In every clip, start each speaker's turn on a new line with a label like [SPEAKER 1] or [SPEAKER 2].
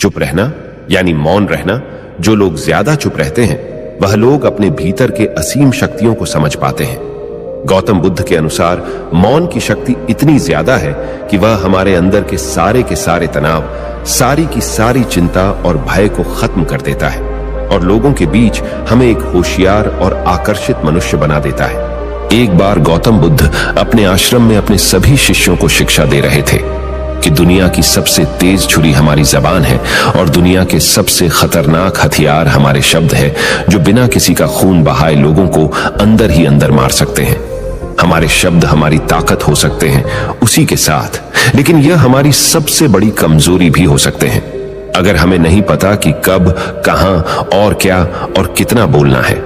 [SPEAKER 1] चुप रहना यानी मौन रहना। जो लोग ज्यादा चुप रहते हैं वह लोग अपने भीतर के असीम शक्तियों को समझ पाते हैं। गौतम बुद्ध के अनुसार मौन की शक्ति इतनी ज्यादा है कि वह हमारे अंदर के सारे तनाव, सारी की सारी चिंता और भय को खत्म कर देता है और लोगों के बीच हमें एक होशियार और आकर्षित मनुष्य बना देता है। एक बार गौतम बुद्ध अपने आश्रम में अपने सभी शिष्यों को शिक्षा दे रहे थे कि दुनिया की सबसे तेज छुरी हमारी जबान है और दुनिया के सबसे खतरनाक हथियार हमारे शब्द है, जो बिना किसी का खून बहाए लोगों को अंदर ही अंदर मार सकते हैं। हमारे शब्द हमारी ताकत हो सकते हैं उसी के साथ, लेकिन यह हमारी सबसे बड़ी कमजोरी भी हो सकते हैं अगर हमें नहीं पता कि कब, कहां और क्या और कितना बोलना है।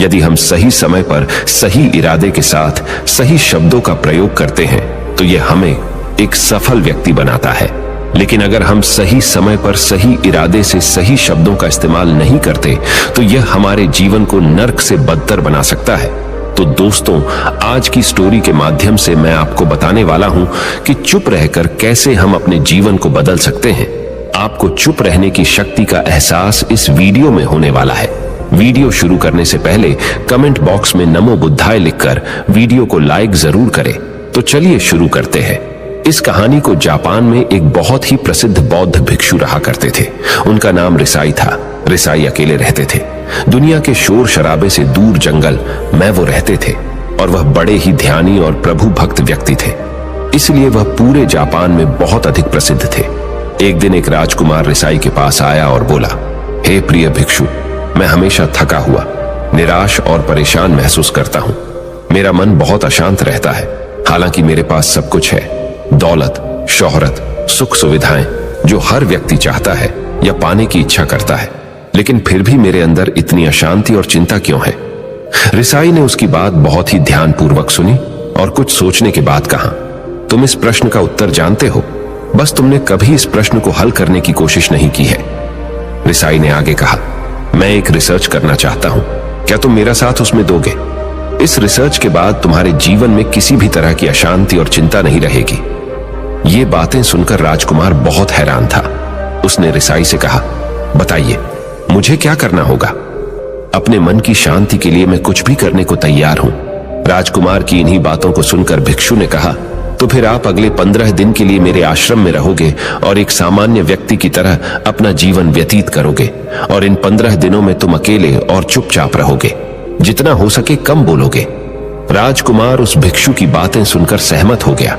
[SPEAKER 1] यदि हम सही समय पर सही इरादे के साथ सही शब्दों का प्रयोग करते हैं तो यह हमें एक सफल व्यक्ति बनाता है। लेकिन अगर हम सही समय पर सही इरादे से सही शब्दों का इस्तेमाल नहीं करते तो यह हमारे जीवन को नर्क से बदतर बना सकता है। तो दोस्तों, आज की स्टोरी के माध्यम से मैं आपको बताने वाला हूं कि चुप रहकर कैसे हम अपने जीवन को बदल सकते हैं। आपको चुप रहने की शक्ति का एहसास इस वीडियो में होने वाला है। वीडियो शुरू करने से पहले कमेंट बॉक्स में नमो बुद्धाय लिखकर वीडियो को लाइक जरूर करें। तो चलिए शुरू करते हैं। इस कहानी को जापान में एक बहुत ही प्रसिद्ध बौद्ध भिक्षु रहा करते थे। उनका नाम रिसाई था। रिसाई अकेले रहते थे। दुनिया के शोर शराबे से दूर जंगल में वो रहते थे और वह बड़े ही ध्यानी और प्रभु भक्त व्यक्ति थे, इसलिए वह पूरे जापान में बहुत अधिक प्रसिद्ध थे। एक दिन एक राजकुमार रिसाई के पास आया और बोला, हे प्रिय भिक्षु, मैं हमेशा थका हुआ, निराश और परेशान महसूस करता हूँ। मेरा मन बहुत अशांत रहता है। हालांकि मेरे पास सब कुछ है, दौलत, शोहरत, सुख सुविधाएं जो हर व्यक्ति चाहता है या पाने की इच्छा करता है, लेकिन फिर भी मेरे अंदर इतनी अशांति और चिंता क्यों है? रिसाई ने उसकी बात बहुत ही ध्यानपूर्वक सुनी और कुछ सोचने के बाद कहा, तुम इस प्रश्न का उत्तर जानते हो, बस तुमने कभी इस प्रश्न को हल करने की कोशिश नहीं की है। रिसाई ने आगे कहा, मैं एक रिसर्च करना चाहता हूं, क्या तुम मेरा साथ उसमें दोगे? इस रिसर्च के बाद तुम्हारे जीवन में किसी भी तरह की अशांति और चिंता नहीं रहेगी। ये बातें सुनकर राजकुमार बहुत हैरान था। उसने रिसाई से कहा, बताइए मुझे क्या करना होगा? अपने मन की शांति के लिए मैं कुछ भी करने को तैयार हूं। राजकुमार की इन्हीं बातों को सुनकर भिक्षु ने कहा, तो फिर आप अगले 15 दिन के लिए मेरे आश्रम में रहोगे और एक सामान्य व्यक्ति की तरह अपना जीवन व्यतीत करोगे और इन 15 दिनों में तुम अकेले और चुपचाप रहोगे, जितना हो सके कम बोलोगे। राजकुमार उस भिक्षु की बातें सुनकर सहमत हो गया।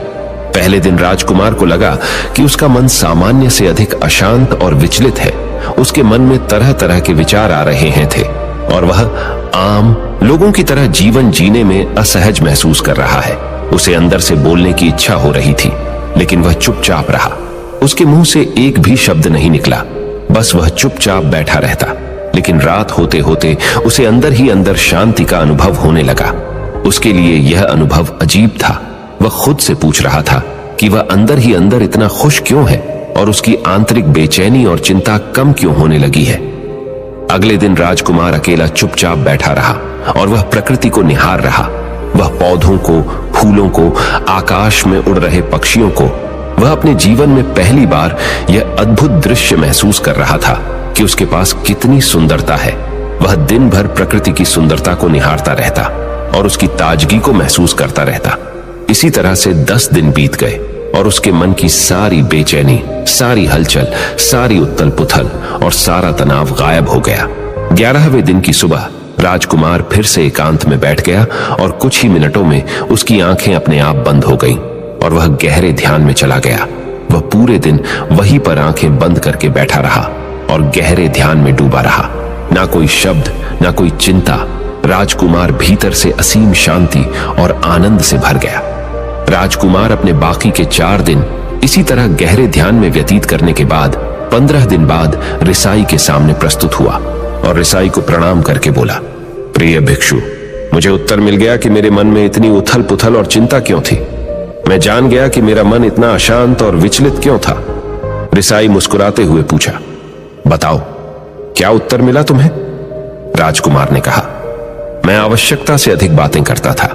[SPEAKER 1] पहले दिन राजकुमार को लगा कि उसका मन सामान्य से अधिक अशांत और विचलित है। उसके मन में तरह तरह के विचार आ रहे हैं थे और वह आम लोगों की तरह जीवन जीने में असहज महसूस कर रहा है। उसे अंदर से बोलने की इच्छा हो रही थी, लेकिन वह चुपचाप रहा। उसके मुंह से एक भी शब्द नहीं निकला, बस वह चुपचाप बैठा रहता। लेकिन रात होते होते उसे अंदर ही अंदर शांति का अनुभव होने लगा। उसके लिए यह अनुभव अजीब था। वह खुद से पूछ रहा था कि वह अंदर ही अंदर इतना खुश क्यों है और उसकी आंतरिक बेचैनी और चिंता कम क्यों होने लगी है। अगले दिन राजकुमार अकेला चुपचाप बैठा रहा और वह प्रकृति को निहार रहा। वह पौधों को, फूलों को, आकाश में उड़ रहे पक्षियों को, वह अपने जीवन में पहली बार यह अद्भुत दृश्य महसूस कर रहा था कि उसके पास कितनी सुंदरता है। वह दिन भर प्रकृति की सुंदरता को निहारता रहता और उसकी ताजगी को महसूस करता रहता। इसी तरह से 10 दिन बीत गए और उसके मन की सारी बेचैनी, सारी हलचल, सारी उथल पुथल और सारा तनाव गायब हो गया। 11वें दिन की सुबह राजकुमार फिर से एकांत में बैठ गया और कुछ ही मिनटों में उसकी आंखें अपने आप बंद हो गईं और वह गहरे ध्यान में चला गया। वह पूरे दिन वहीं पर आंखें बंद करके बैठा रहा और गहरे ध्यान में डूबा रहा। ना कोई शब्द, ना कोई चिंता। राजकुमार भीतर से असीम शांति और आनंद से भर गया। राजकुमार अपने बाकी के 4 दिन इसी तरह गहरे ध्यान में व्यतीत करने के बाद 15 दिन बाद रिसाई के सामने प्रस्तुत हुआ और रिसाई को प्रणाम करके बोला, प्रिय भिक्षु, मुझे उत्तर मिल गया कि मेरे मन में इतनी उथल पुथल और चिंता क्यों थी। मैं जान गया कि मेरा मन इतना अशांत और विचलित क्यों था। रिसाई मुस्कुराते हुए पूछा, बताओ क्या उत्तर मिला तुम्हें? राजकुमार ने कहा, मैं आवश्यकता से अधिक बातें करता था।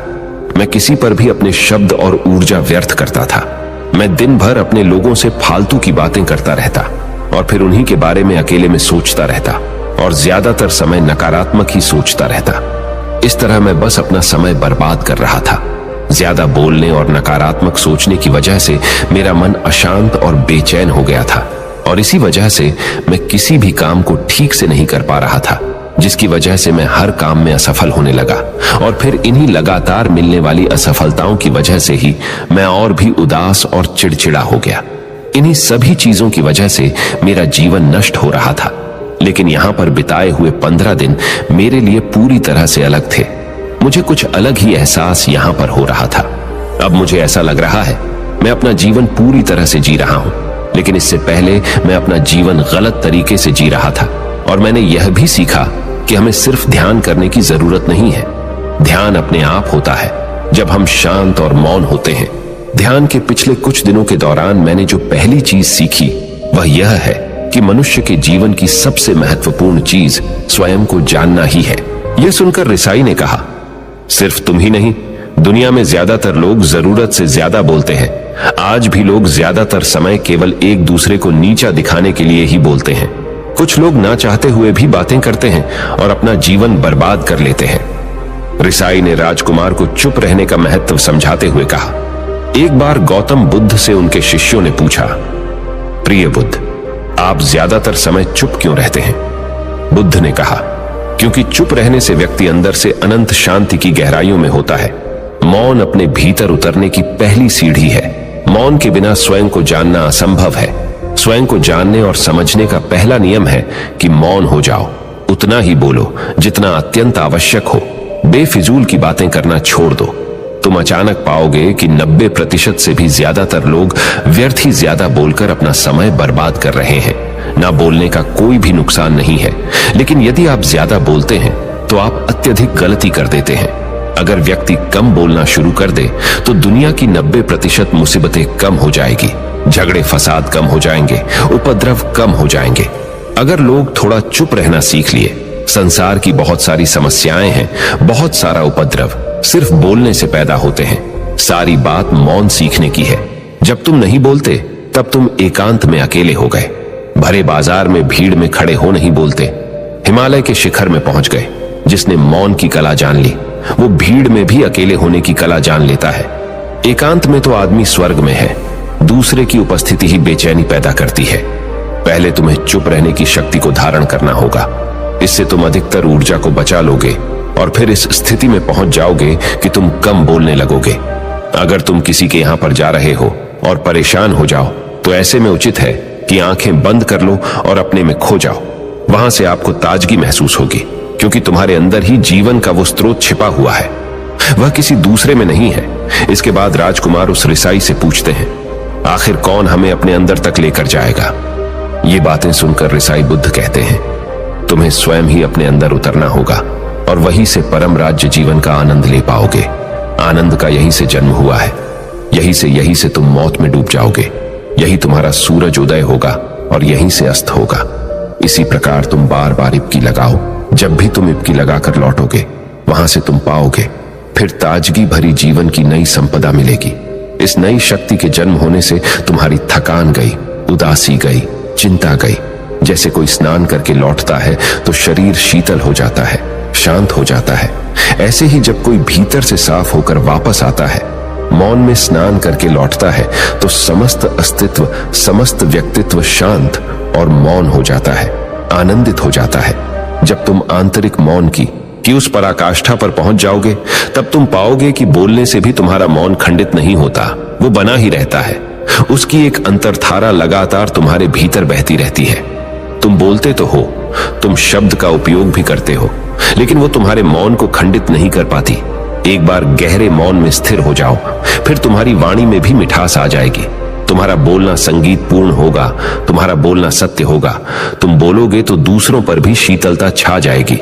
[SPEAKER 1] मैं किसी पर भी अपने शब्द और ऊर्जा व्यर्थ करता था। मैं दिन भर अपने लोगों से फालतू की बातें करता रहता। और फिर उन्हीं के बारे में अकेले में सोचता रहता और ज्यादातर समय नकारात्मक ही सोचता रहता। इस तरह मैं बस अपना समय बर्बाद कर रहा था। ज्यादा बोलने और नकारात्मक सोचने की वजह से मेरा मन अशांत और बेचैन हो गया था और इसी वजह से मैं किसी भी काम को ठीक से नहीं कर पा रहा था, जिसकी वजह से मैं हर काम में असफल होने लगा और फिर इन्हीं लगातार मिलने वाली असफलताओं की वजह से ही मैं और भी उदास और चिड़चिड़ा हो गया। इन्हीं सभी चीजों की वजह से मेरा जीवन नष्ट हो रहा था। लेकिन यहां पर बिताए हुए 15 दिन मेरे लिए पूरी तरह से अलग थे। मुझे कुछ अलग ही एहसास यहां पर हो रहा था। अब मुझे ऐसा लग रहा है मैं अपना जीवन पूरी तरह से जी रहा हूं, लेकिन इससे पहले मैं अपना जीवन गलत तरीके से जी रहा था। और मैंने यह भी सीखा कि हमें सिर्फ ध्यान करने की जरूरत नहीं है। ध्यान अपने आप होता है जब हम शांत और मौन होते हैं। ध्यान के पिछले कुछ दिनों के दौरान मैंने जो पहली चीज सीखी वह यह है कि मनुष्य के जीवन की सबसे महत्वपूर्ण चीज स्वयं को जानना ही है। यह सुनकर रिसाई ने कहा, सिर्फ तुम ही नहीं, दुनिया में ज्यादातर लोग जरूरत से ज्यादा बोलते हैं। आज भी लोग ज्यादातर समय केवल एक दूसरे को नीचा दिखाने के लिए ही बोलते हैं। कुछ लोग ना चाहते हुए भी बातें करते हैं और अपना जीवन बर्बाद कर लेते हैं। रिसाई ने राजकुमार को चुप रहने का महत्व समझाते हुए कहा। एक बार गौतम बुद्ध से उनके शिष्यों ने पूछा, प्रिय बुद्ध, आप ज्यादातर समय चुप क्यों रहते हैं? बुद्ध ने कहा, क्योंकि चुप रहने से व्यक्ति अंदर से अनंत शांति की गहराइयों में होता है। मौन अपने भीतर उतरने की पहली सीढ़ी है। मौन के बिना स्वयं को जानना असंभव है। स्वयं को जानने और समझने का पहला नियम है कि मौन हो जाओ। उतना ही बोलो जितना अत्यंत आवश्यक हो। बेफिजूल की बातें करना छोड़ दो। तुम अचानक पाओगे कि 90% से भी ज्यादातर लोग व्यर्थ ही ज्यादा बोलकर अपना समय बर्बाद कर रहे हैं। ना बोलने का कोई भी नुकसान नहीं है, लेकिन यदि आप ज्यादा बोलते हैं तो आप अत्यधिक गलती कर देते हैं। अगर व्यक्ति कम बोलना शुरू कर दे तो दुनिया की 90% मुसीबतें कम हो जाएगी। झगड़े फसाद कम हो जाएंगे, उपद्रव कम हो जाएंगे। अगर लोग थोड़ा चुप रहना सीख लिए, संसार की बहुत सारी समस्याएं हैं, बहुत सारा उपद्रव सिर्फ बोलने से पैदा होते हैं। सारी बात मौन सीखने की है। जब तुम नहीं बोलते तब तुम एकांत में अकेले हो गए। भरे बाजार में भीड़ में खड़े हो नहीं बोलते। हिमालय के शिखर में पहुंच गए। जिसने मौन की कला जान ली वो भीड़ में भी अकेले होने की कला जान लेता है। एकांत में तो आदमी स्वर्ग में है। दूसरे की उपस्थिति ही बेचैनी पैदा करती है। पहले तुम्हें चुप रहने की शक्ति को धारण करना होगा। इससे तुम अधिकतर ऊर्जा को बचा लोगे और फिर इस स्थिति में पहुंच जाओगे कि तुम कम बोलने लगोगे। अगर तुम किसी के यहां पर जा रहे हो और परेशान हो जाओ तो ऐसे में उचित है कि आंखें बंद कर लो और अपने में खो जाओ। वहां से आपको ताजगी महसूस होगी, क्योंकि तुम्हारे अंदर ही जीवन का वो स्रोत छिपा हुआ है, वह किसी दूसरे में नहीं है। इसके बाद राजकुमार उस रिसाई से पूछते हैं, आखिर कौन हमें अपने अंदर तक लेकर जाएगा? ये बातें सुनकर रिसाई बुद्ध कहते हैं, तुम्हें स्वयं ही अपने अंदर उतरना होगा और वहीं से परम राज्य जीवन का आनंद ले पाओगे। आनंद का यहीं से जन्म हुआ है। यहीं से तुम मौत में डूब जाओगे। यही तुम्हारा सूरज उदय होगा और यहीं से अस्त होगा। इसी प्रकार तुम बार बार इबकी लगाओ। जब भी तुम इबकी लगाकर लौटोगे वहां से तुम पाओगे फिर ताजगी भरी जीवन की नई संपदा मिलेगी। इस नई शक्ति के जन्म होने से तुम्हारी थकान गई, उदासी गई, चिंता गई। जैसे कोई स्नान करके लौटता है तो शरीर शीतल हो जाता है, शांत हो जाता है। ऐसे ही जब कोई भीतर से साफ होकर वापस आता है, मौन में स्नान करके लौटता है, तो समस्त अस्तित्व, समस्त व्यक्तित्व शांत और मौन हो जाता है, आनंदित हो जाता है। जब तुम आंतरिक मौन की उस पराकाष्ठा पर पहुंच जाओगे तब तुम पाओगे कि बोलने से भी तुम्हारा मौन खंडित नहीं होता, वो बना ही रहता है। उसकी एक अंतर्धारा लगातार तुम्हारे भीतर बहती रहती है। तुम बोलते तो हो, तुम शब्द का उपयोग भी करते हो, लेकिन वो तुम्हारे मौन को खंडित नहीं कर पाती। एक बार गहरे मौन में स्थिर हो जाओ, फिर तुम्हारी वाणी में भी मिठास आ जाएगी। तुम्हारा बोलना संगीत पूर्ण होगा, तुम्हारा बोलना सत्य होगा। तुम बोलोगे तो दूसरों पर भी शीतलता छा जाएगी।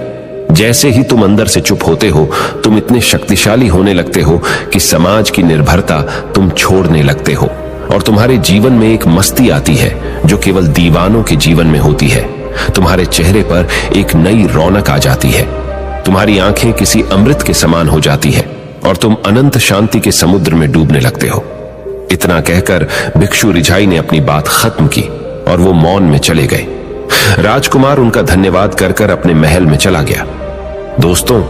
[SPEAKER 1] जैसे ही तुम अंदर से चुप होते हो, तुम इतने शक्तिशाली होने लगते हो कि समाज की निर्भरता तुम छोड़ने लगते हो और तुम्हारे जीवन में एक मस्ती आती है जो केवल दीवानों के जीवन में होती है। तुम्हारे चेहरे पर एक नई रौनक आ जाती है। तुम्हारी आंखें किसी अमृत के समान हो जाती है और तुम अनंत शांति के समुद्र में डूबने लगते हो। इतना कहकर भिक्षु रिझाई ने अपनी बात खत्म की और वो मौन में चले गए। राजकुमार उनका धन्यवाद कर कर अपने महल में चला गया। दोस्तों,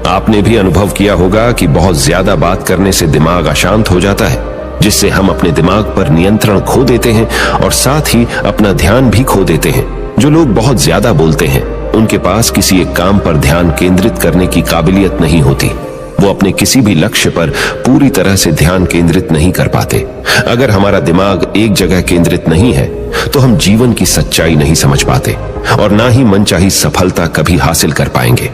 [SPEAKER 1] आपने भी अनुभव किया होगा कि बहुत ज्यादा बात करने से दिमाग अशांत हो जाता है, जिससे हम अपने दिमाग पर नियंत्रण खो देते हैं और साथ ही अपना ध्यान भी खो देते हैं। जो लोग बहुत ज्यादा बोलते हैं, उनके पास किसी एक काम पर ध्यान केंद्रित करने की काबिलियत नहीं होती। वो अपने किसी भी लक्ष्य पर पूरी तरह से ध्यान केंद्रित नहीं कर पाते। अगर हमारा दिमाग एक जगह केंद्रित नहीं है, तो हम जीवन की सच्चाई नहीं समझ पाते और ना ही मनचाही सफलता कभी हासिल कर पाएंगे।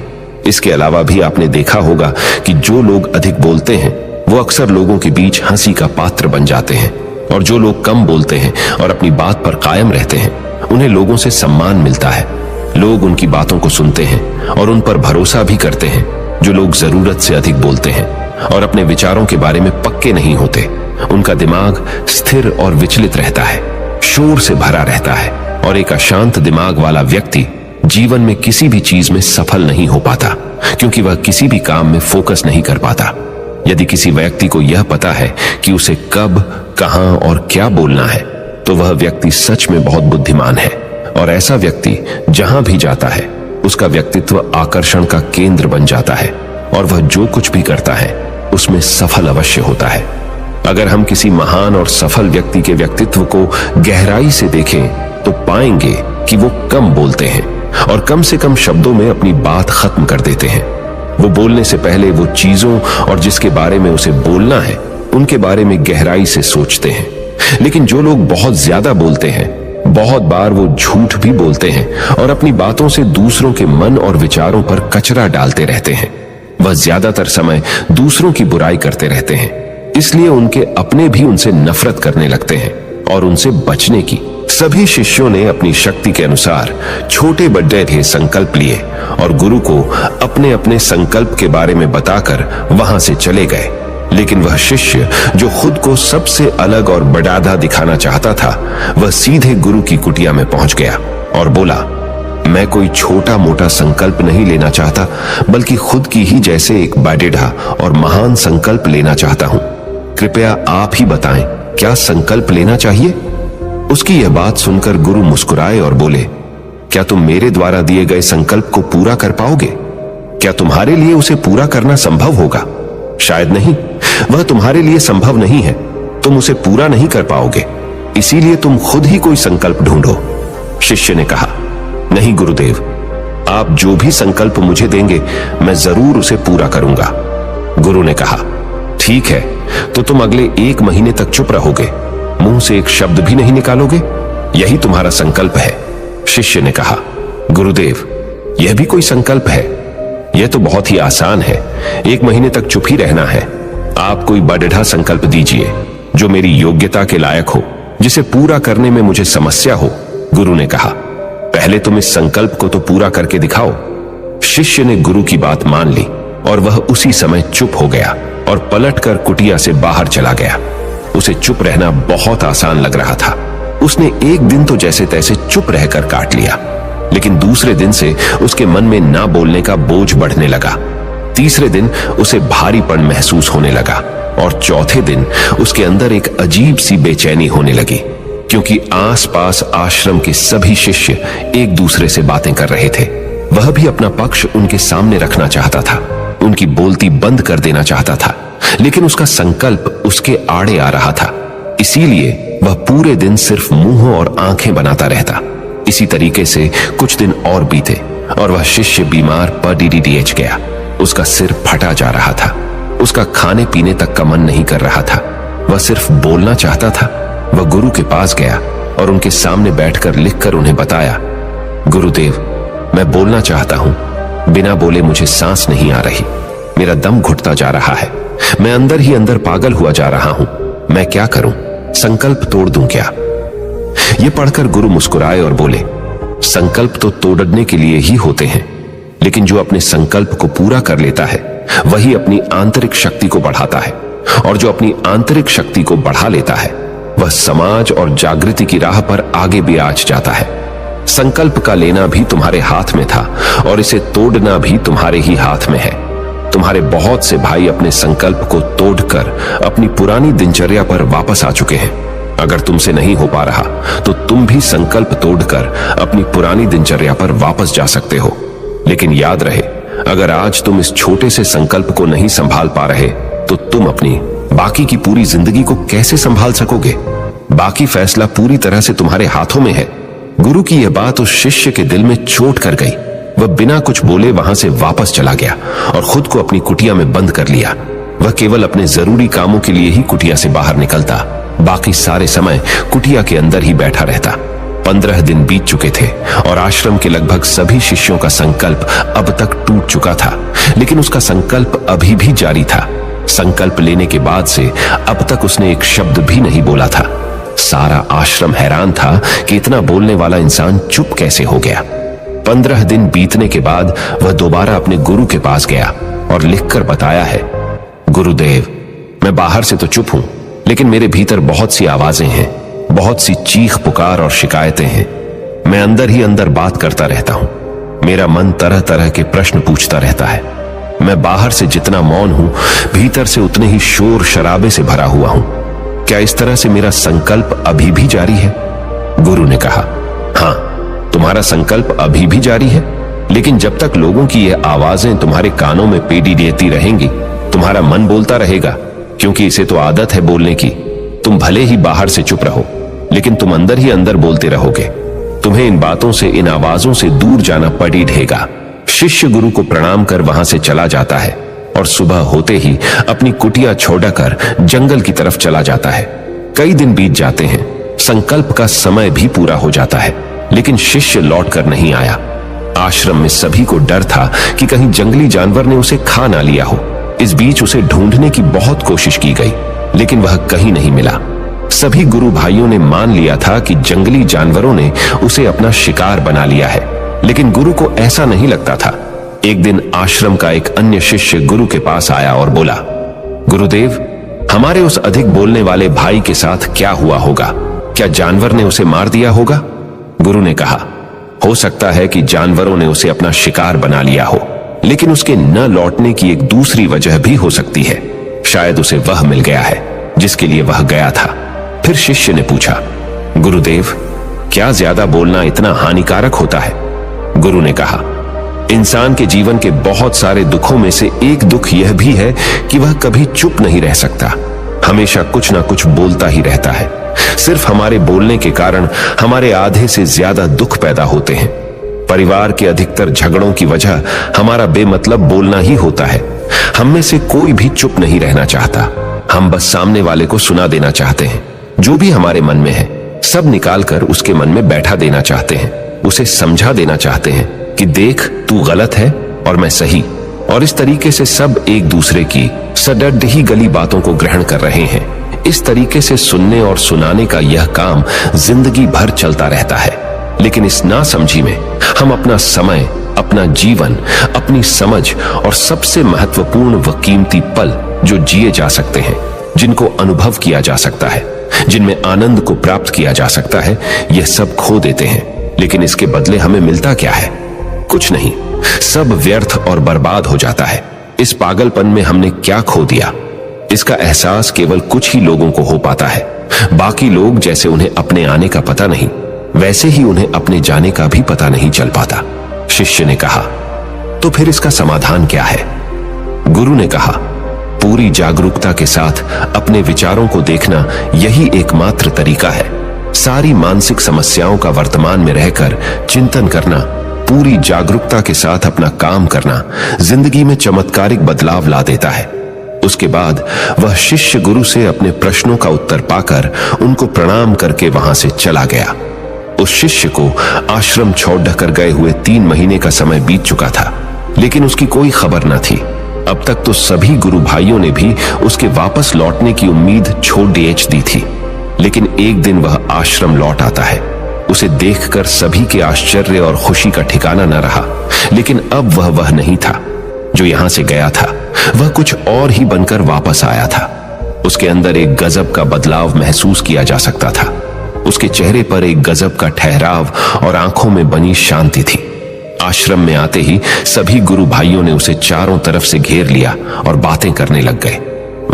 [SPEAKER 1] इसके अलावा भी आपने देखा होगा कि जो लोग अधिक बोलते हैं, वो अक्सर लोगों के बीच हंसी का पात्र बन जाते हैं, और जो लोग कम बोलते हैं और अपनी बात पर कायम रहते हैं, उन्हें लोगों से सम्मान मिलता है। लोग उनकी बातों को सुनते हैं और उन पर भरोसा भी करते हैं। जो लोग जरूरत से अधिक बोलते हैं और अपने विचारों के बारे में पक्के नहीं होते, उनका दिमाग स्थिर और विचलित रहता है, शोर से भरा रहता है, और एक अशांत दिमाग वाला व्यक्ति जीवन में किसी भी चीज में सफल नहीं हो पाता, क्योंकि वह किसी भी काम में फोकस नहीं कर पाता। यदि किसी व्यक्ति को यह पता है कि उसे कब, कहां और क्या बोलना है, तो वह व्यक्ति सच में बहुत बुद्धिमान है, और ऐसा व्यक्ति जहां भी जाता है, उसका व्यक्तित्व आकर्षण का केंद्र बन जाता है, और वह जो कुछ भी करता है उसमें सफल अवश्य होता है। अगर हम किसी महान और सफल व्यक्ति के व्यक्तित्व को गहराई से देखें, तो पाएंगे कि वो कम बोलते हैं और कम से कम शब्दों में अपनी बात खत्म कर देते हैं। वो बोलने से पहले वो चीजों और जिसके बारे में उसे बोलना है, उनके बारे में गहराई से सोचते हैं। लेकिन जो लोग बहुत ज्यादा बोलते हैं, बहुत बार वो झूठ भी बोलते हैं और अपनी बातों से दूसरों के मन और विचारों पर कचरा डालते रहते हैं। वह ज्यादातर समय दूसरों की बुराई करते रहते हैं, इसलिए उनके अपने भी उनसे नफरत करने लगते हैं और उनसे बचने की। सभी शिष्यों ने अपनी शक्ति के अनुसार छोटे बड़े थे संकल्प लिए और गुरु को अपने अपने संकल्प के बारे में बताकर वहां से चले गए। लेकिन वह शिष्य जो खुद को सबसे अलग और बड़ादा दिखाना चाहता था, वह सीधे गुरु की कुटिया में पहुंच गया और बोला, मैं कोई छोटा मोटा संकल्प नहीं लेना चाहता, बल्कि खुद की ही जैसे एक बड़ेढ़ा और महान संकल्प लेना चाहता हूं। कृपया आप ही बताएं, क्या संकल्प लेना चाहिए? उसकी यह बात सुनकर गुरु मुस्कुराए और बोले, क्या तुम मेरे द्वारा दिए गए संकल्प को पूरा कर पाओगे? क्या तुम्हारे लिए उसे पूरा करना संभव होगा? शायद नहीं, वह तुम्हारे लिए संभव नहीं है। तुम उसे पूरा नहीं कर पाओगे, इसीलिए तुम खुद ही कोई संकल्प ढूंढो। शिष्य ने कहा, नहीं गुरुदेव, आप जो भी संकल्प मुझे देंगे, मैं जरूर उसे पूरा करूंगा। गुरु ने कहा, ठीक है, तो तुम अगले 1 महीने तक चुप रहोगे, मुंह से एक शब्द भी नहीं निकालोगे, यही तुम्हारा संकल्प है। शिष्य ने कहा, गुरुदेव, यह भी कोई संकल्प है? यह तो बहुत ही आसान है, 1 महीने तक चुप ही रहना है। आप कोई बड़ेढ़ा संकल्प दीजिए जो मेरी योग्यता के लायक हो, जिसे पूरा करने में मुझे समस्या हो। गुरु ने कहा, पहले तुम इस संकल्प को तो पूरा करके दिखाओ। शिष्य ने गुरु की बात मान ली और वह उसी समय चुप हो गया और पलटकर कुटिया से बाहर चला गया। उसे चुप रहना बहुत आसान लग रहा था। उसने एक दिन तो जैसे तैसे चुप रहकर काट लिया, लेकिन दूसरे दिन से उसके मन में ना बोलने का बोझ बढ़ने लगा। तीसरे दिन उसे भारीपन महसूस होने लगा और चौथे दिन उसके अंदर एक अजीब सी बेचैनी होने लगी, क्योंकि आसपास आश्रम के सभी शिष्य एक दूसरे से बातें कर रहे थे। वह भी अपना पक्ष उनके सामने रखना चाहता था, उनकी बोलती बंद कर देना चाहता था, लेकिन उसका संकल्प उसके आड़े आ रहा था। इसीलिए वह पूरे दिन सिर्फ मुंह और आंखें बनाता रहता। इसी तरीके से कुछ दिन और बीते और वह शिष्य बीमार पड़ीडीएच गया। उसका सिर फटा जा रहा था, उसका खाने पीने तक का मन नहीं कर रहा था, वह सिर्फ बोलना चाहता था। वह गुरु के पास गया और उनके सामने बैठकर लिखकर उन्हें बताया, गुरुदेव, मैं बोलना चाहता हूं, बिना बोले मुझे सांस नहीं आ रही, मेरा दम घुटता जा रहा है, मैं अंदर ही अंदर पागल हुआ जा रहा हूं, मैं क्या करूं? संकल्प तोड़ दूं क्या? यह पढ़कर गुरु मुस्कुराए और बोले, संकल्प तो तोड़ने के लिए ही होते हैं, लेकिन जो अपने संकल्प को पूरा कर लेता है, वही अपनी आंतरिक शक्ति को बढ़ाता है, और जो अपनी आंतरिक शक्ति को बढ़ा लेता है, वह समाज और जागृति की राह पर आगे भी आज जाता है। संकल्प का लेना भी तुम्हारे हाथ में था और इसे तोड़ना भी तुम्हारे ही हाथ में है। तुम्हारे बहुत से भाई अपने संकल्प को तोड़कर अपनी पुरानी दिनचर्या पर वापस आ चुके हैं। अगर तुमसे नहीं हो पा रहा तो तुम भी संकल्प तोड़कर अपनी पुरानी दिनचर्या पर वापस जा सकते हो। लेकिन याद रहे, अगर आज तुम इस छोटे से संकल्प को नहीं संभाल पा रहे तो तुम अपनी बाकी की पूरी जिंदगी को कैसे संभाल सकोगे? बाकी फैसला पूरी तरह से तुम्हारे हाथों में है। गुरु की यह बात उस शिष्य के दिल में चोट कर गई। वह बिना कुछ बोले वहां से वापस चला गया और खुद को अपनी कुटिया में बंद कर लिया। वह केवल अपने जरूरी कामों के लिए ही कुटिया से बाहर निकलता, बाकी सारे समय कुटिया के अंदर ही बैठा रहता। 15 दिन बीत चुके थे और आश्रम के लगभग सभी शिष्यों का संकल्प अब तक टूट चुका था, लेकिन उसका संकल्प अभी भी जारी था। संकल्प लेने के बाद से अब तक उसने एक शब्द भी नहीं बोला था। सारा आश्रम हैरान था कि इतना बोलने वाला इंसान चुप कैसे हो गया। 15 दिन बीतने के बाद वह दोबारा अपने गुरु के पास गया और लिखकर बताया है, गुरुदेव, मैं बाहर से तो चुप हूं, लेकिन मेरे भीतर बहुत सी आवाजें हैं, बहुत सी चीख पुकार और शिकायतें हैं। मैं अंदर ही अंदर बात करता रहता हूं। मेरा मन तरह तरह के प्रश्न पूछता रहता है। मैं बाहर से जितना मौन हूं, भीतर से उतने ही शोर शराबे से भरा हुआ हूं। क्या इस तरह से मेरा संकल्प अभी भी जारी है? गुरु ने कहा, हाँ, तुम्हारा संकल्प अभी भी जारी है, लेकिन जब तक लोगों की ये आवाजें तुम्हारे कानों में पेड़ी देती रहेंगी, तुम्हारा मन बोलता रहेगा, क्योंकि इसे तो आदत है बोलने की। तुम भले ही बाहर से चुप रहो, लेकिन तुम अंदर ही अंदर बोलते रहोगे। तुम्हें इन बातों से, इन आवाजों से दूर जाना पड़ ही रहेगा। शिष्य गुरु को प्रणाम कर वहां से चला जाता है और सुबह होते ही अपनी कुटिया छोड़कर जंगल की तरफ चला जाता है। कई दिन बीत जाते हैं, संकल्प का समय भी पूरा हो जाता है, लेकिन शिष्य लौटकर नहीं आया। आश्रम में सभी को डर था कि कहीं जंगली जानवर ने उसे खा ना लिया हो। इस बीच उसे ढूंढने की बहुत कोशिश की गई, लेकिन वह कहीं नहीं मिला। सभी गुरु भाइयों ने मान लिया था कि जंगली जानवरों ने उसे अपना शिकार बना लिया है, लेकिन गुरु को ऐसा नहीं लगता था। एक दिन आश्रम का एक अन्य शिष्य गुरु के पास आया और बोला, गुरुदेव, हमारे उस अधिक बोलने वाले भाई के साथ क्या हुआ होगा? क्या जानवर ने उसे मार दिया होगा? गुरु ने कहा, हो सकता है कि जानवरों ने उसे अपना शिकार बना लिया हो, लेकिन उसके न लौटने की एक दूसरी वजह भी हो सकती है। शायद उसे वह मिल गया है जिसके लिए वह गया था। फिर शिष्य ने पूछा, गुरुदेव, क्या ज्यादा बोलना इतना हानिकारक होता है? गुरु ने कहा, इंसान के जीवन के बहुत सारे दुखों में से एक दुख यह भी है कि वह कभी चुप नहीं रह सकता, हमेशा कुछ ना कुछ बोलता ही रहता है। सिर्फ हमारे बोलने के कारण हमारे आधे से ज्यादा दुख पैदा होते हैं। परिवार के अधिकतर झगड़ों की वजह हमारा बेमतलब बोलना ही होता है। हम में से कोई भी चुप नहीं रहना चाहता। हम बस सामने वाले को सुना देना चाहते हैं। जो भी हमारे मन में है सब निकालकर उसके मन में बैठा देना चाहते हैं। उसे समझा देना चाहते हैं कि देख, तू गलत है और मैं सही। और इस तरीके से सब एक दूसरे की सडड ही गली बातों को ग्रहण कर रहे हैं। इस तरीके से सुनने और सुनाने का यह काम जिंदगी भर चलता रहता है। लेकिन इस नासमझी में हम अपना समय, अपना जीवन, अपनी समझ और सबसे महत्वपूर्ण व कीमती पल जो जिए जा सकते हैं, जिनको अनुभव किया जा सकता है, जिनमें आनंद को प्राप्त किया जा सकता है, यह सब खो देते हैं। लेकिन इसके बदले हमें मिलता क्या है? कुछ नहीं, सब व्यर्थ और बर्बाद हो जाता है। इस पागलपन में हमने क्या खो दिया? इसका एहसास केवल कुछ ही लोगों को हो पाता है। बाकी लोग जैसे उन्हें अपने आने का पता नहीं, वैसे ही उन्हें अपने जाने का भी पता नहीं चल पाता। शिष्य ने कहा, तो फिर इसका समाधान क्या है? गुरु ने कहा, पूरी जागरूकता के साथ अपने विचारों को देखना यही एकमात्र तरीका है। सारी मानसिक समस्याओं का वर्तमान में रहकर चिंतन करना, पूरी जागरूकता के साथ अपना काम करना जिंदगी में चमत्कारिक बदलाव ला देता है। उसके बाद वह शिष्य गुरु से अपने प्रश्नों का उत्तर पाकर उनको प्रणाम करके वहां से चला गया। उस शिष्य को आश्रम छोड़कर गए हुए 3 महीने का समय बीत चुका था, लेकिन उसकी कोई खबर न थी। अब तक तो सभी गुरु भाइयों ने भी उसके वापस लौटने की उम्मीद छोड़ दी थी। लेकिन एक दिन वह आश्रम लौट आता है। उसे देखकर सभी के आश्चर्य और खुशी का ठिकाना न रहा। लेकिन अब वह नहीं था जो यहां से गया था, वह कुछ और ही बनकर वापस आया था। उसके अंदर एक गजब का बदलाव महसूस किया जा सकता था। उसके चेहरे पर एक गजब का ठहराव और आंखों में बनी शांति थी। आश्रम में आते ही सभी गुरु भाइयों ने उसे चारों तरफ से घेर लिया और बातें करने लग गए।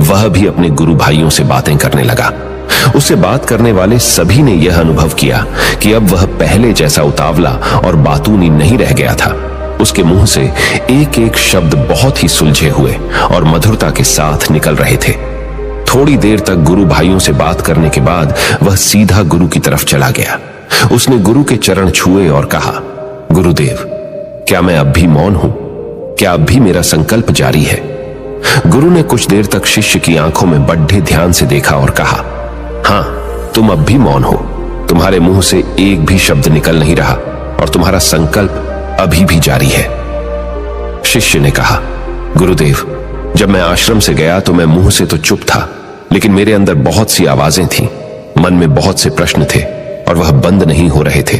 [SPEAKER 1] वह भी अपने गुरु भाइयों से बातें करने लगा। उससे बात करने वाले सभी ने यह अनुभव किया कि अब वह पहले जैसा उतावला और बातूनी नहीं रह गया था। उसके मुंह से एक एक शब्द बहुत ही सुलझे हुए और मधुरता के साथ निकल रहे थे। थोड़ी देर तक गुरु भाइयों से बात करने के बाद वह सीधा गुरु की तरफ चला गया। उसने गुरु के चरण छुए और कहा, गुरुदेव, क्या मैं अब भी मौन हूं? क्या अब भी मेरा संकल्प जारी है? गुरु ने कुछ देर तक शिष्य की आंखों में बड़े ध्यान से देखा और कहा, हां, तुम अब भी मौन हो। तुम्हारे मुंह से एक भी शब्द निकल नहीं रहा और तुम्हारा संकल्प अभी भी जारी है। शिष्य ने कहा, गुरुदेव, जब मैं आश्रम से गया तो मैं मुंह से तो चुप था, लेकिन मेरे अंदर बहुत सी आवाजें थीं, मन में बहुत से प्रश्न थे और वह बंद नहीं हो रहे थे।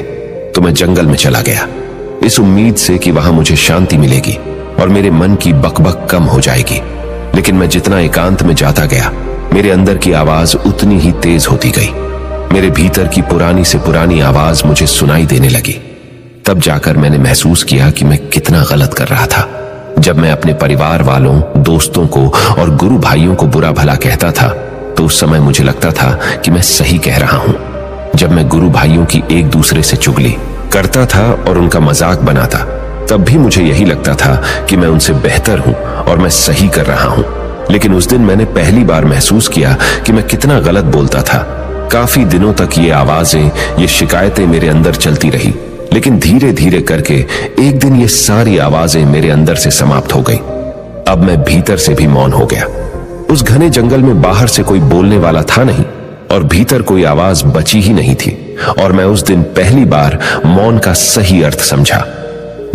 [SPEAKER 1] तो मैं जंगल में चला गया, इस उम्मीद से कि वहां मुझे शांति मिलेगी और मेरे मन की बकबक कम हो जाएगी। लेकिन मैं जितना एकांत में जाता गया, मेरे अंदर की आवाज उतनी ही तेज होती गई। मेरे भीतर की पुरानी से पुरानी आवाज मुझे सुनाई देने लगी। तब जाकर मैंने महसूस किया कि मैं कितना गलत कर रहा था। जब मैं अपने परिवार वालों, दोस्तों को और गुरु भाइयों को बुरा भला कहता था, तो उस समय मुझे लगता था कि मैं सही कह रहा हूं। जब मैं गुरु भाइयों की एक दूसरे से चुगली करता था और उनका मजाक बनाता, तब भी मुझे यही लगता था कि मैं उनसे बेहतर हूं और मैं सही कर रहा हूं। लेकिन उस दिन मैंने पहली बार महसूस किया कि मैं कितना गलत बोलता था। काफी दिनों तक ये आवाजें, ये शिकायतें मेरे अंदर चलती रही, लेकिन धीरे धीरे करके एक दिन ये सारी आवाजें मेरे अंदर से समाप्त हो गई। अब मैं भीतर से भी मौन हो गया। उस घने जंगल में बाहर से कोई बोलने वाला था नहीं और भीतर कोई आवाज बची ही नहीं थी, और मैं उस दिन पहली बार मौन का सही अर्थ समझा।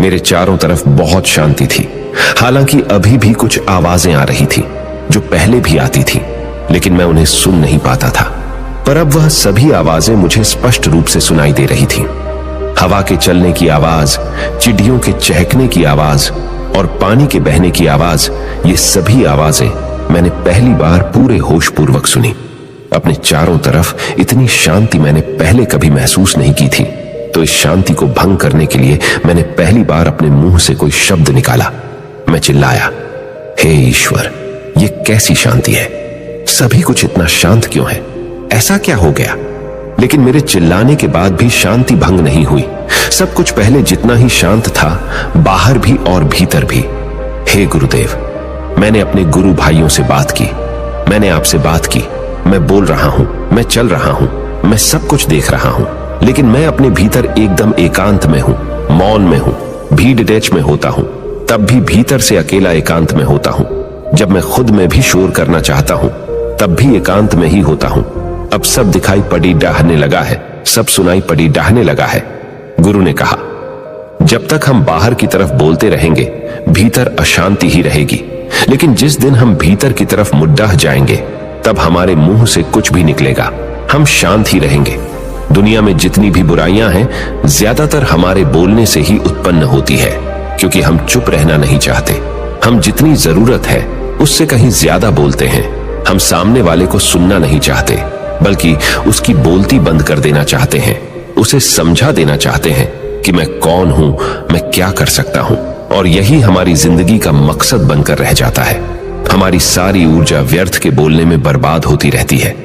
[SPEAKER 1] मेरे चारों तरफ बहुत शांति थी। हालांकि अभी भी कुछ आवाजें आ रही थी जो पहले भी आती थी, लेकिन मैं उन्हें सुन नहीं पाता था। पर अब वह सभी आवाजें मुझे स्पष्ट रूप से सुनाई दे रही थीं। हवा के चलने की आवाज, चिड़ियों के चहकने की आवाज और पानी के बहने की आवाज, ये सभी आवाजें मैंने पहली बार पूरे होशपूर्वक सुनी। अपने चारों तरफ इतनी शांति मैंने पहले कभी महसूस नहीं की थी। तो इस शांति को भंग करने के लिए मैंने पहली बार अपने मुंह से कोई शब्द निकाला। मैं चिल्लाया, हे ईश्वर, ये कैसी शांति है? सभी कुछ इतना शांत क्यों है? ऐसा क्या हो गया? लेकिन मेरे चिल्लाने के बाद भी शांति भंग नहीं हुई। सब कुछ पहले जितना ही शांत था, बाहर भी और भीतर भी। हे गुरुदेव, मैंने अपने गुरु भाइयों से बात की, मैंने आपसे बात की। मैं बोल रहा हूं, मैं चल रहा हूं, मैं सब कुछ देख रहा हूं, लेकिन मैं अपने भीतर एकदम एकांत में हूं, मौन में हूं। भीड़ डैच में होता हूं, तब भी भीतर से अकेला एकांत में होता हूं। जब मैं खुद में भी शोर करना चाहता हूं, तब भी एकांत में ही होता हूं। अब सब दिखाई पड़ी डाहने लगा है, सब सुनाई पड़ी डाहने लगा है। गुरु ने कहा, जब तक हम बाहर की तरफ बोलते रहेंगे, भीतर अशांति ही रहेगी। लेकिन जिस दिन हम भीतर की तरफ मुड्डाह जाएंगे, तब हमारे मुंह से कुछ भी निकलेगा, हम शांत ही रहेंगे। दुनिया में जितनी भी बुराइयां हैं, ज्यादातर हमारे बोलने से ही उत्पन्न होती है, क्योंकि हम चुप रहना नहीं चाहते। हम जितनी जरूरत है उससे कहीं ज्यादा बोलते हैं। हम सामने वाले को सुनना नहीं चाहते, बल्कि उसकी बोलती बंद कर देना चाहते हैं। उसे समझा देना चाहते हैं कि मैं कौन हूं, मैं क्या कर सकता हूं। और यही हमारी जिंदगी का मकसद बनकर रह जाता है। हमारी सारी ऊर्जा व्यर्थ के बोलने में बर्बाद होती रहती है।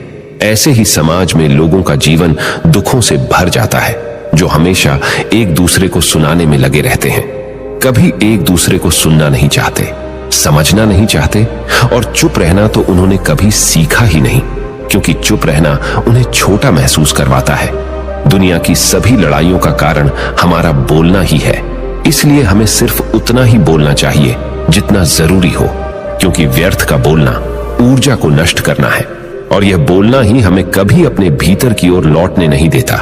[SPEAKER 1] ऐसे ही समाज में लोगों का जीवन दुखों से भर जाता है, जो हमेशा एक दूसरे को सुनाने में लगे रहते हैं। कभी एक दूसरे को सुनना नहीं चाहते, समझना नहीं चाहते, और चुप रहना तो उन्होंने कभी सीखा ही नहीं, क्योंकि चुप रहना उन्हें छोटा महसूस करवाता है। दुनिया की सभी लड़ाइयों का कारण हमारा बोलना ही है। इसलिए हमें सिर्फ उतना ही बोलना चाहिए जितना जरूरी हो, क्योंकि व्यर्थ का बोलना ऊर्जा को नष्ट करना है। और यह बोलना ही हमें कभी अपने भीतर की ओर लौटने नहीं देता,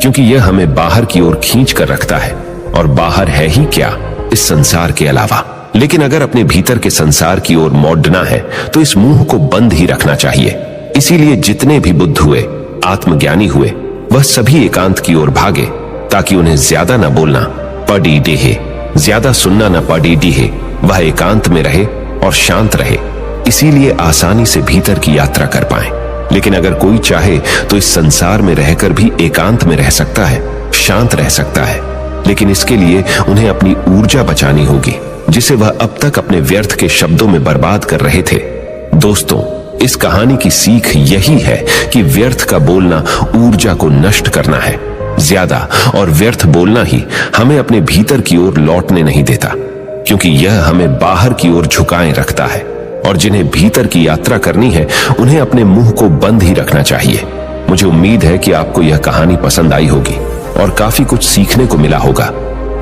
[SPEAKER 1] क्योंकि यह हमें बाहर की ओर खींच कर रखता है। और बाहर है ही क्या इस संसार के अलावा। लेकिन अगर अपने भीतर के संसार की ओर मोड़ना है, तो इस मुंह को बंद ही रखना चाहिए। इसीलिए जितने भी बुद्ध हुए, आत्मज्ञानी हुए, वह सभी एकांत की ओर भागे, ताकि उन्हें ज्यादा न बोलना पड़ी डेहे, ज्यादा सुनना न पड़ी डीहे। वह एकांत में रहे और शांत रहे, इसीलिए आसानी से भीतर की यात्रा कर पाए। लेकिन अगर कोई चाहे तो इस संसार में रहकर भी एकांत में रह सकता है, शांत रह सकता है। लेकिन इसके लिए उन्हें अपनी ऊर्जा बचानी होगी, जिसे वह अब तक अपने व्यर्थ के शब्दों में बर्बाद कर रहे थे। दोस्तों, इस कहानी की सीख यही है कि व्यर्थ का बोलना ऊर्जा को नष्ट करना है। ज्यादा और व्यर्थ बोलना ही हमें अपने भीतर की ओर लौटने नहीं देता, क्योंकि यह हमें बाहर की ओर झुकाए रखता है। और जिन्हें भीतर की यात्रा करनी है उन्हें अपने मुंह को बंद ही रखना चाहिए। मुझे उम्मीद है कि आपको यह कहानी पसंद आई होगी और काफी कुछ सीखने को मिला होगा।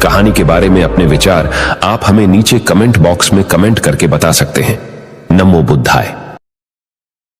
[SPEAKER 1] कहानी के बारे में अपने विचार आप हमें नीचे कमेंट बॉक्स में कमेंट करके बता सकते हैं। नमो बुद्धाय।